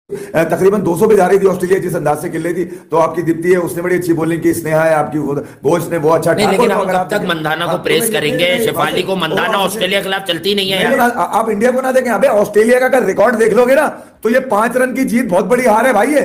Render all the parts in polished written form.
तकरीबन 200 पे जा रही थी ऑस्ट्रेलिया, जिस अंदाज से खेल रही थी। तो आपकी दीप्ति है, उसने बड़ी अच्छी बॉलिंग की, स्नेहा है आपकी, घोष ने वो अच्छा, नहीं, ठाकुर लेकिन को हम अगर कब आप तक देखें। मंदाना को हाँ, तो प्रेस मैं करेंगे? नहीं, शेफाली को मंदाना ओवर ऑस्ट्रेलिया के खिलाफ चलती नहीं है नहीं, यार। आप इंडिया को ना देखें। अबे ऑस्ट्रेलिया का अगर रिकॉर्ड देख लोगे ना, तो ये 5 रन की जीत बहुत बड़ी हार है भाई। ये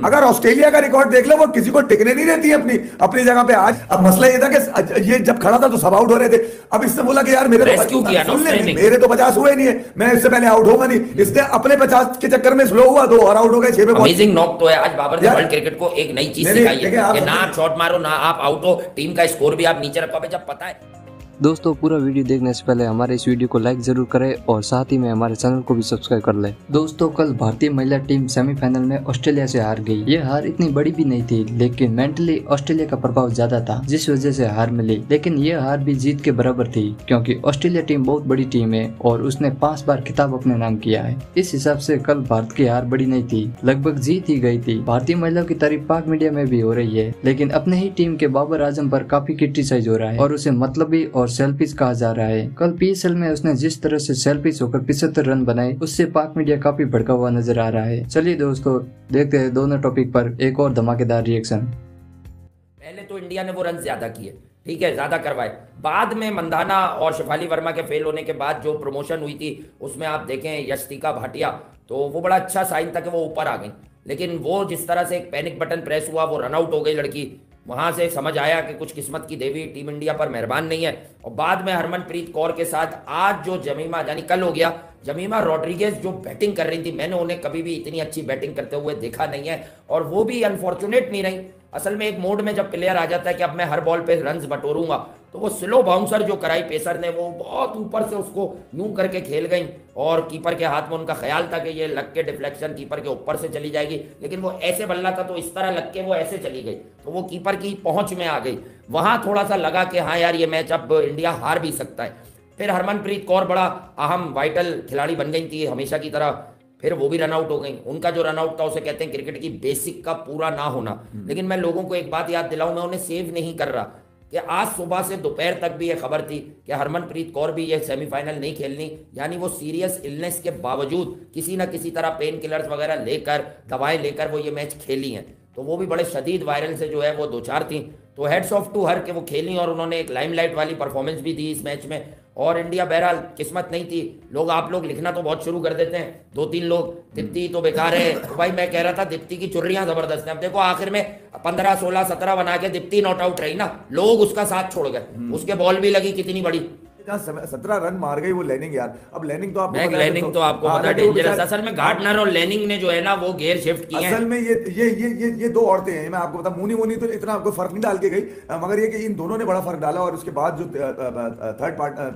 अगर ऑस्ट्रेलिया का रिकॉर्ड देख लो, वो किसी को टिकने नहीं देती अपनी अपनी जगह पे। आज अब मसला ये था कि ये जब खड़ा था तो सब आउट हो रहे थे। अब इसने बोला कि यार मेरे तो रेस्क्यू किया ना सुन ले, उसने। मेरे तो 50 हुए नहीं है, मैं इससे पहले आउट होगा नहीं। इसने अपने 50 के चक्कर में स्लो हुआ, 2 और आउट हो गए 6 पे। अमेजिंग नॉक तो है आज बाबर ने यार, वर्ल्ड क्रिकेट को एक नई चीज नहीं, सिखाई देखिए, है आप कि ना समझे- आप शॉट मारो ना आप आउट हो, टीम का स्कोर भी आप नीचे रखो। अबे जब पता है। दोस्तों, पूरा वीडियो देखने से पहले हमारे इस वीडियो को लाइक जरूर करें और साथ ही में हमारे चैनल को भी सब्सक्राइब कर लें। दोस्तों, कल भारतीय महिला टीम सेमीफाइनल में ऑस्ट्रेलिया से हार गई। ये हार इतनी बड़ी भी नहीं थी, लेकिन मेंटली ऑस्ट्रेलिया का प्रभाव ज्यादा था, जिस वजह से हार मिली। लेकिन ये हार भी जीत के बराबर थी, क्योंकि ऑस्ट्रेलिया टीम बहुत बड़ी टीम है और उसने 5 बार खिताब अपने नाम किया है। इस हिसाब से कल भारत की हार बड़ी नहीं थी, लगभग जीत ही गई थी। भारतीय महिलाओं की तारीफ पाक मीडिया में भी हो रही है, लेकिन अपने ही टीम के बाबर आजम पर काफी क्रिटिसाइज हो रहा है और उसे मतलबी और सेल्फिश कहा जा रहा है। कल पीएसएल में उसने जिस तरह से सेल्फिश होकर 75 रन बनाए, उससे पाक मीडिया काफी भड़का हुआ नजर आ रहा है। चलिए दोस्तों, देखते हैं दोनों टॉपिक पर एक और धमाकेदार रिएक्शन। पहले तो इंडिया ने वो रन ज्यादा किए, ठीक है, ज्यादा करवाए। बाद में मंदाना और शेफाली वर्मा के फेल होने के बाद जो प्रमोशन हुई थी, उसमें आप देखें यशतिका भाटिया, तो वो बड़ा अच्छा साइन था कि वो ऊपर आ गई। लेकिन वो जिस तरह से एक पैनिक बटन प्रेस हुआ, वो रन आउट हो गई लड़की, वहां से समझ आया कि कुछ किस्मत की देवी टीम इंडिया पर मेहरबान नहीं है। और बाद में हरमनप्रीत कौर के साथ आज जो जमीमा, यानी कल हो गया, जमीमा रोड्रिगेज जो बैटिंग कर रही थी, मैंने उन्हें कभी भी इतनी अच्छी बैटिंग करते हुए देखा नहीं है। और वो भी अनफॉर्चुनेट नहीं रही। असल में एक मोड में जब प्लेयर आ जाता है कि अब मैं हर बॉल पे रन्स बटोरूंगा, तो वो स्लो बाउंसर जो कराई पेसर ने, वो बहुत ऊपर से उसको यूं करके खेल गई और कीपर के हाथ में उनका ख्याल था कि ये लग के डिफ्लेक्शन कीपर के ऊपर से चली जाएगी, लेकिन वो ऐसे बल्ला था तो इस तरह लग के वो ऐसे चली गई, तो वो कीपर की पहुंच में आ गई। वहां थोड़ा सा लगा कि हाँ यार, ये मैच अब इंडिया हार भी सकता है। फिर हरमनप्रीत कौर बड़ा अहम वाइटल खिलाड़ी बन गई थी हमेशा की तरह, फिर वो भी रन आउट हो गई। उनका जो रन आउट था उसे कहते हैं क्रिकेट की बेसिक का पूरा ना होना। लेकिन मैं लोगों को एक बात याद दिलाऊं, मैं उन्हें सेव नहीं कर रहा कि आज सुबह से दोपहर तक भी ये खबर थी कि हरमनप्रीत कौर भी ये सेमीफाइनल नहीं खेलनी, यानी वो सीरियस इलनेस के बावजूद किसी ना किसी तरह पेन किलर्स वगैरह लेकर, दवाएं लेकर वो ये मैच खेली हैं। तो वो भी बड़े शदीद वायरल से जो है वो 2-4 थी। तो हेड्स ऑफ टू हर के वो खेली और उन्होंने एक लाइमलाइट वाली परफॉर्मेंस भी दी इस मैच में। और इंडिया बहरहाल किस्मत नहीं थी। लोग, आप लोग लिखना तो बहुत शुरू कर देते हैं, 2-3 लोग, दीप्ति तो बेकार है। तो भाई मैं कह रहा था दीप्ति की चुर्रियां जबरदस्त हैं। अब देखो आखिर में 15, 16, 17 बना के दीप्ति नॉट आउट रही ना, लोग उसका साथ छोड़ गए। उसके बॉल भी लगी कितनी बड़ी, 17 रन मार गई वो लैनिंग यार। अब लैनिंग तो आपको लैनिंग तो आपको पता डेंजरस। असल में गार्डनर और लैनिंग ने जो है ना वो गेयर शिफ्ट किए हैं। असल में ये 2 औरतें हैं। मैं आपको बता, मुनी तो इतना आपको फर्क नहीं डाल के गई, मगर ये कि इन दोनों ने बड़ा फर्क डाला। और उसके बाद जो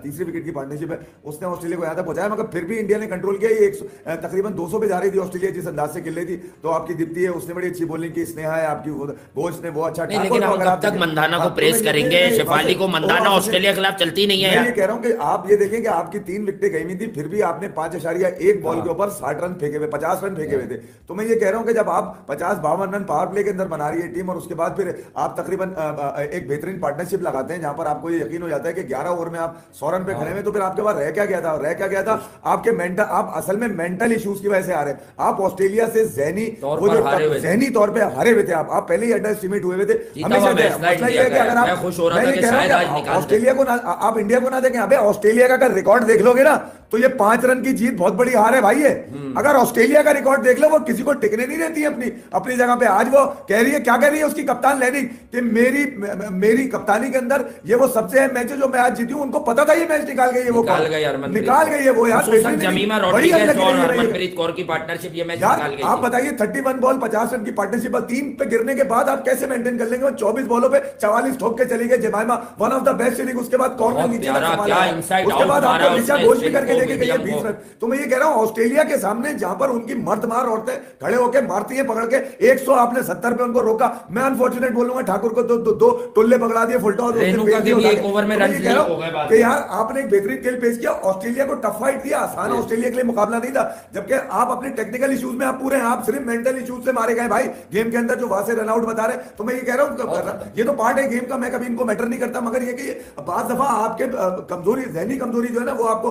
तीसरी विकेट की पार्टनरशिप है, उसने ऑस्ट्रेलिया को यहाँ तक पहुंचाया। मगर फिर भी इंडिया ने कंट्रोल किया। ये तकरीबन 200 पे जा रही थी ऑस्ट्रेलिया, जिस अंदाज से खेल रही थी। तो आपकी दीप्ति है, उसने बड़ी अच्छी बॉलिंग की, स्नेहा है आपकी, घोष ने वो अच्छा, लेकिन हम कब तक मंदाना को प्रेस करेंगे? शेफाली को मंदाना ऑस्ट्रेलिया के खिलाफ चलती नहीं है। मैं ये कह रहा हूं कि आप ये देखें कि आपकी 3 विकेटें गई हुई थी, फिर भी आपने 5.1 बॉल के ऊपर 60 रन फेंके हुए, 50 रन फेंके हुए थे। तो मैं ये कह रहा हूं कि जब आप 50-52 रन पावर प्ले के अंदर बना रही है टीम, और उसके बाद फिर आप तकरीबन एक बेहतरीन पार्टनरशिप लगाते हैं, जहां पर आपको ये यकीन हो जाता है कि 11 ओवर में आप 100 रन पे खड़े हुए, तो फिर आपके पास रह क्या गया था? रह क्या गया था? आपके मेंटल, आप असल में मेंटल इश्यूज की वजह से आ रहे हैं। आप ऑस्ट्रेलिया से जहनी तौर पर हारे हुए थे। आप पहले ही अंडर एस्टिमेट हुए थे हमेशा। मसला ये है कि अगर आप ऑस्ट्रेलिया को ना, आप इंडिया को ना देखें। अबे ऑस्ट्रेलिया का अगर रिकॉर्ड देख लोगे ना, तो ये 5 रन की जीत बहुत बड़ी हार है भाई। ये अगर ऑस्ट्रेलिया का रिकॉर्ड देख लो, वो किसी को टिकने नहीं देती अपनी जगह पे। आज वो कह रही है, क्या कह रही है उसकी कप्तान लैनिंग, कि मेरी कप्तानी के अंदर ये वो सबसे अहम मैच है जो मैं आज जीती हूं। उनको पता था ये मैच निकाल गई है, वो निकाल गई है वो यार। जमीमा रोड्रिगेज और हरमनप्रीत कौर की पार्टनरशिप ये मैच निकाल गई। आप बताइए, 31 बॉल 50 रन की पार्टनरशिप 3 पे गिरने के बाद आप कैसे मेंटेन कर लेंगे? 24 बॉलों पे 44 ठोक के चली गई जमाइमा, one of the best inning. उसके बाद कॉर्नर नीचे उसके बाद आपको ऋषा घोष भी करके देके गई है 20 रन। तो मैं ये कह रहा हूं, ऑस्ट्रेलिया के सामने जहां पर उनकी मर्दमार औरतें खड़े होकर मारती हैं पकड़ के, 100 आपने 70 पे उनको रोका। मैं अनफॉर्चुनेट बोलूंगा, ठाकुर को दो टुल्ले पकड़ा दिए, फुलटा यार। आपने एक बेहतरीन खेल पेश किया, ऑस्ट्रेलिया को टफ फाइट दिया, आसान ऑस्ट्रेलिया के लिए मुकाबला नहीं था। जबकि आप अपने टेक्निकल इश्यूज में आप पूरे हैं, आप सिर्फ मेंटल इश्यूज से मारे गए भाई गेम के अंदर, जो वहां से रन आउट बता रहे। तो मैं ये कह रहा हूं, ये तो पार्ट है गेम का, मैं कभी इनको मैटर नहीं करता। मगर ये कि बात दफा आपके कमजोरी, जहनी कमजोरी जो है ना, वो आपको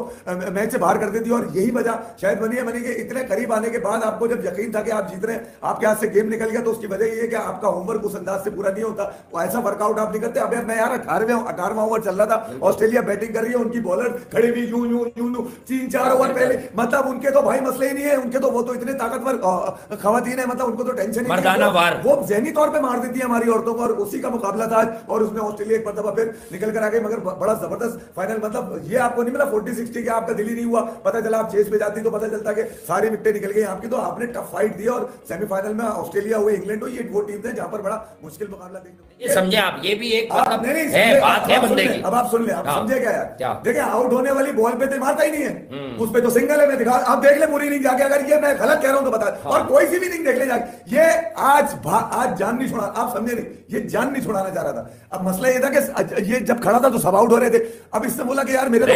मैच से बाहर कर देती और यही वजह शायद बनी कि इतने करीब आने के बाद आपको जब यकीन था कि आप जीत रहे हैं, आपके हाथ से गेम निकल गया, तो उसकी वजह ये है कि आपका होमवर्क उस अंदाज से पूरा नहीं होता, वो ऐसा वर्कआउट आप नहीं करते। अब मैं यार 18वां ओवर चल रहा था, ऑस्ट्रेलिया बैटिंग कर रही है, उनकी बॉलर खड़ी हुई यूं यूं यूं यूं 3-4 ओवर पहले, मतलब उनके तो भाई मसले ही नहीं है, उनके तो वो तो इतने ताकतवर खवातीन है, मतलब उनको तो टेंशन ही नहीं है, वो जहनी तौर पे मार देती है हमारी औरतों को। और उसी का मुकाबला था आज, और उसमें ऑस्ट्रेलिया एक मरतबा फिर निकल कर आ गई, मगर बड़ा जबरदस्त फाइनल। मतलब ये आपको नहीं मिला 40-60 के, आपका दिल ही नहीं हुआ, पता चला आप चेस पे जाती तो पता चलता कि सारी विकेटें निकल गई आपकी। तो आपने टफ फाइट दी, और सेमीफाइनल में ऑस्ट्रेलिया हुई, इंग्लैंड हुई, ये वो टीम थे जहां पर बड़ा मुश्किल मुकाबला देखने को। समझे आप, ये भी एक मतलब है, बात है बंदे की। अब आप सुन ले, आप समझे क्या यार, देखिए आउट होने वाली बॉल पे तो मारता ही नहीं है, उस पे तो सिंगल है। मैं दिखा, आप देख ले पूरी इनिंग जाके, अगर ये मैं गलत कह रहा हूं तो बता, और कोई सी भी इनिंग देख ले जाके, ये आज जान नहीं छोड़ा, आप समझे नहीं, ये जान नहीं छुड़ाना चाह रहा था। अब मसला ये था कि ये जब खड़ा था तो सब आउट हो रहे थे, अब इसने बोला कि यार मेरे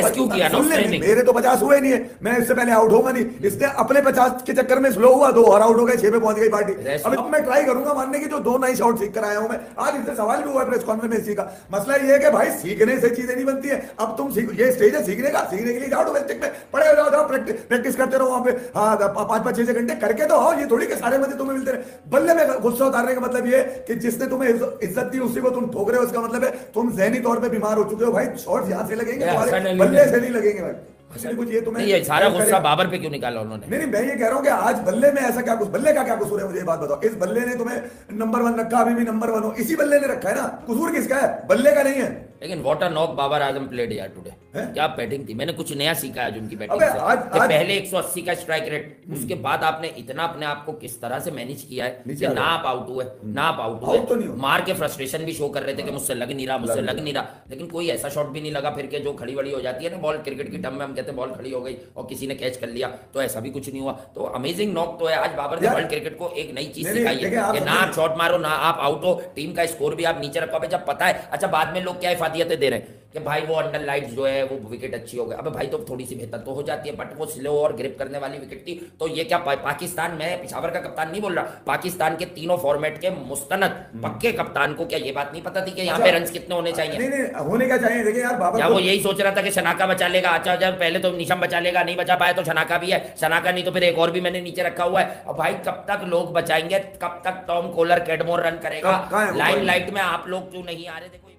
तो 50 हुए नहीं है, मैं इससे पहले आउट होगा नहीं, इसने अपने 50 के चक्कर में स्लो हुआ, 2 और आउट हो गए, 6 पे पहुंच गई पार्टी। अब मैं ट्राई करूंगा मानने की, जो 2 नए शॉट सीख कर आया हूं मैं, आज इससे सवाल भी हुआ प्रेस कॉन्फ्रेंस में इसी का। मसला ये है कि भाई सीखने से चीजें नहीं बनती है, अब तुम ये स्टेज है सीखने का, सीखने के लिए जाओ डोमेस्टिक में, पड़े हो जाओ, प्रैक्टिस करते रहो वहां पे, हाँ 5-5, 6 घंटे करके तो आओ, ये थोड़ी के सारे मजे तुम्हें मिलते रहे। बल्ले में गुस्सा उतारने का मतलब ये कि जिसने तुम्हें इज्जत दी उसी को तुम ठोक रहे हो, इसका मतलब है तुम जहनी तौर पे बीमार हो चुके हो भाई। शॉट यहां से लगेंगे, बल्ले से नहीं लगेंगे भाई। कुछ ये तुम्हें ये सारा गुस्सा बाबर पे क्यों निकाला उन्होंने? नहीं, मैं ये कह रहा हूं कि आज बल्ले में ऐसा क्या कुछ, बल्ले का क्या कसूर है, मुझे ये बात बताओ। इस बल्ले ने तुम्हें नंबर 1 रखा, अभी भी नंबर 1 हो, इसी बल्ले ने रखा है ना, कसूर किसका है, बल्ले का नहीं है। लेकिन what a knock Babar Azam played यार टुडे, क्या बैटिंग थी, मैंने कुछ नया सीखा आज उनकी बैटिंग से। पहले 180 का स्ट्राइक रेट, उसके बाद आपने इतना अपने आप को किस तरह से मैनेज किया है कि ना आप आउट हुए, ना आप आउट हुए, मार के फ्रस्ट्रेशन भी शो कर रहे थे कि मुझसे लग नहीं रहा, मुझसे लग नहीं रहा, लेकिन कोई ऐसा शॉट भी नहीं लगा फिर के जो खड़ी वड़ी हो जाती है ना बॉल, क्रिकेट की टर्म में हम कहते हैं बॉल खड़ी हो गई और किसी ने कैच कर लिया, तो ऐसा भी कुछ नहीं हुआ। तो अमेजिंग नॉक तो है आज बाबर ने वर्ल्ड क्रिकेट को एक नई चीज सिखाई है कि ना आप शॉट मारो, ना आप आउट हो, टीम का स्कोर भी आप नीचे रखो। जब पता है, अच्छा बाद में लोग क्या इफादियतें दे रहे हैं कि भाई वो अंडर लाइट्स जो है वो विकेट अच्छी हो गई, अबे भाई तो थोड़ी सी बेहतर तो हो जाती है, बट वो स्लो और ग्रिप करने वाली विकेट थी। तो ये क्या पाकिस्तान, मैं पेशावर का कप्तान नहीं बोल रहा, पाकिस्तान के तीनों फॉर्मेट के मुस्तनद पक्के कप्तान को क्या ये बात नहीं पता थी कि यहाँ पे रन कितने होने चाहिए? नहीं होने क्या चाहिए, देखिए यार बाबर, या वो यही सोच रहा था कि शनाका बचा लेगा, अच्छा जब पहले तो निशम बचा लेगा, नहीं बचा पाया तो शनाका भी है, शनाका नहीं तो फिर एक और भी मैंने नीचे रखा हुआ है। अब भाई कब तक लोग बचाएंगे, कब तक टॉम कोलर कैडमोर रन करेगा, लाइम लाइट में आप लोग क्यों नहीं आ रहे थे?